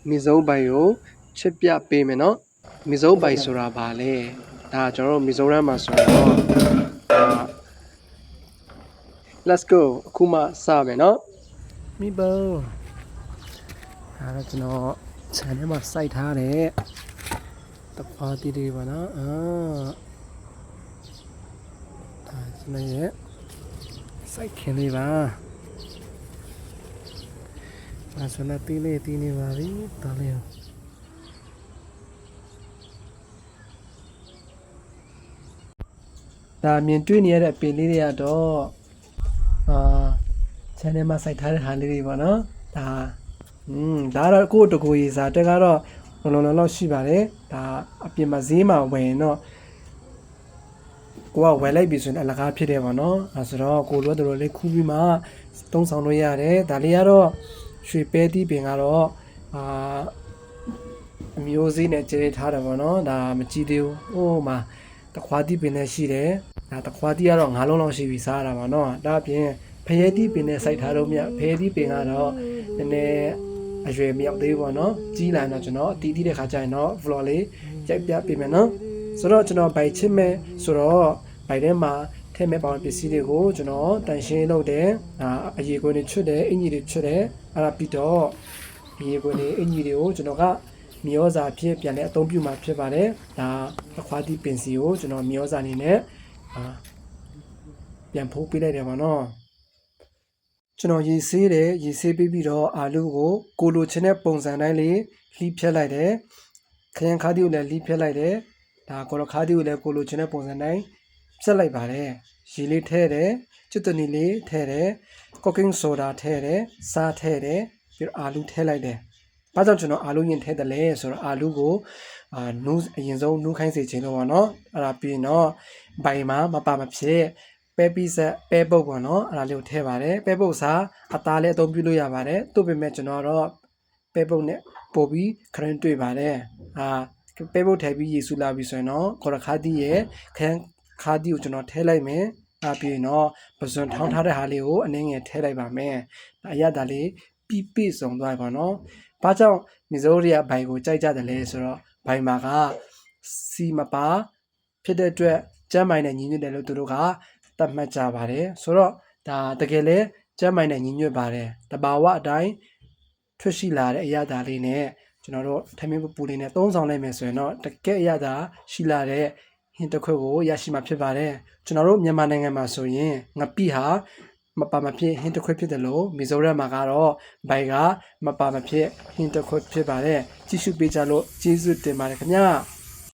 မီဇုံးပိုင်ကိုချစ်ပြပေးမယ်နော်မီဇုံးပိုင်ဆိုတာဘာလဲဒါကျွန်တော်တို့မီဇိုရမ်မှာဆိုတော့let's go အခုမှစမယ်နော်မိဘဒါတော့ကျွန်တော် channel မှာစိုက်ထားတယ်တခွားတီးတွေပါနော်ဒါကျွန်တော်ရဲ့စိုက်ခင်လေးပါဒါဆိုတော့တီးလေးတီးနေပါပြီဒါလေးဒါမြင်တွေ့နေရတဲ့ပင်လေးတွေကတော့channel မှာစိုက်ထားတဲ့ဟာလေးတွေပေါ့နော်ဒါတော့ကိုယ့်တကူရေးစားတက်ကတော့လုံးလောက်ရှိပါတယ်ဒါအပြင်မှာဈေးမှာဝယ်ရင်တော့ကိုကဝယ်လိုက်ပြီဆိုရင်အလကားဖြစ်တယ်ပေါ့နော်အဲဆိုတော့ကိုလိုတော်လေးခူးပြီးမှသုံးဆောင်လို့ရတယ်ဒါလေးကတော့ရွှေပဲတီးပင်ကတော့အမျိုးစေးနဲ့ကျဲထားတယ်ပေါ့နော်ဒါမကြည့်သေးဘူးဟိုမှာတခွားတီးပင်လည်းရှိတယ်ဒါတခွားတီးကတော့9လုံးလောက်ရှိပြီစားရတာပေါ့နော်ဒါအပြင်ဖရဲတီးပင်နဲ့စိုက်ထားတော့မြဖရဲတီးပင်ကတော့နည်းနည်းအရွယ်မရောက်သေးဘူးပေါ့နော်ကြီးလာတော့ကျွန်တော်တီးတဲ့ခါကျရင်တော့ vlog လေးရိုက်ပြပေးမယ်နော်ဆိုတော့ကျွန်တော်ဘိုက်ချစ်မဲ့ဆိုတော့ဘိုက်ထဲမှာထည့်မဲ့ပေါင်းပစ္စည်းတွေကိုကျွန်တော်တန်ရှင်းလုပ်တယ်အရေခွင်တွေချွတ်တယ်အင်ကြီးတွေချွတ်တယ်အဲ့ဒါပြီးတော့အရေခွင်တွေအင်ကြီးတွေကိုကျွန်တော်ကမြေဩဇာဖြစ်ပြန်လဲအသုံးပြုမှာဖြစ်ပါတယ်ဒါအခွားတီးပင်စီကိုကျွန်တော်မြေဩဇာအနေနဲ့ပြန်ဖိုးပေးလိုက်တယ်ပေါ့နော်ကျွန်တော်ရေဆေးတယ်ရေဆေးပြီးတော့အာလူကိုကိုလိုချင်တဲ့ပုံစံတိုင်းလေးလှီးဖြတ်လိုက်တယ်ခရမ်းခါးတီကိုလည်းလှီးဖြတ်လိုက်တယ်ဒါကော်ခါးတီကိုလည်းကိုလိုချင်တဲ့ပုံစံတိုင်းဖြတ်လိုက်ပါတယ်ရေလေးထည့်တယ်ကျွတ်တနီလေးထည့်တယ်ကော့ကင်းဆိုဒါထည့်တယ်စားထည့်တယ်ပြီးတော့အာလူထည့်လိုက်တယ်ဘာကြောင့်ကျွန်တော်အာလူရင်ထည့်တယ်လဲဆိုတော့အာလူကိုနူးအရင်ဆုံးနူးခိုင်းစေခြင်းလို့ပေါ့နော်အဲ့ဒါပြီးရင်တော့ဘိုင်မှာမပါမဖြစ်ပဲပီးဆက်ပဲပုတ်ပေါ့နော်အဲ့ဒါလေးကိုထည့်ပါတယ်ပဲပုတ်စားအသားလေးအသုံးပြုလို့ရပါတယ်သူ့ပေမဲ့ကျွန်တော်တော့ပဲပုတ်နဲ့ပို့ပြီးခရင်တွေ့ပါတယ်ပဲပုတ်ထည့်ပြီးရေဆူလာပြီဆိုရင်တော့ခေါ်ရခါတီးရဲ့ခန်းခါတီးကိုကျွန်တော်ထည့်လိုက်မယ်ပြီးရင်တော့ပစွန်ထောင်းထားတဲ့ဟာလေးကိုအနည်းငယ်ထည့်လိုက်ပါမယ်အရသာလေးပြီးပြည့်စုံသွားပါတော့ဘာကြောင့်မီဇိုရီယာဘိုင်ကိုကြိုက်ကြတယ်လဲဆိုတော့ဘိုင်မာကစီမပါဖြစ်တဲ့အတွက်ကျမ်းမိုင်နဲ့ညီညွတ်တယ်လို့သူတို့ကသတ်မှတ်ကြပါတယ်ဆိုတော့ဒါတကယ်လဲကျမ်းမိုင်နဲ့ညီညွတ်ပါတယ်တဘာဝအတိုင်းထွက်ရှိလာတဲ့အရာသားလေးနဲ့ကျွန်တော်တို့ထမင်းပူလေးနဲ့သုံးဆောင်လိုက်မယ်ဆိုရင်တော့တကယ်အရာသားရှိလာတဲ့ဟင်းတစ်ခွက်ကိုရရှိမှာဖြစ်ပါတယ်ကျွန်တော်တို့မြန်မာနိုင်ငံမှာဆိုရင်ငပိဟာမပါမဖြစ်ဟင်းတစ်ခွက်ဖြစ်တယ်လို့မီဇိုရမ်မှာကတော့ဘိုင်ကမပါမဖြစ်ဟင်းတစ်ခွက်ဖြစ်ပါတယ်ကြည့်ရှုပေးကြလို့ကျေးဇူးတင်ပါတယ်ခင်ဗျာ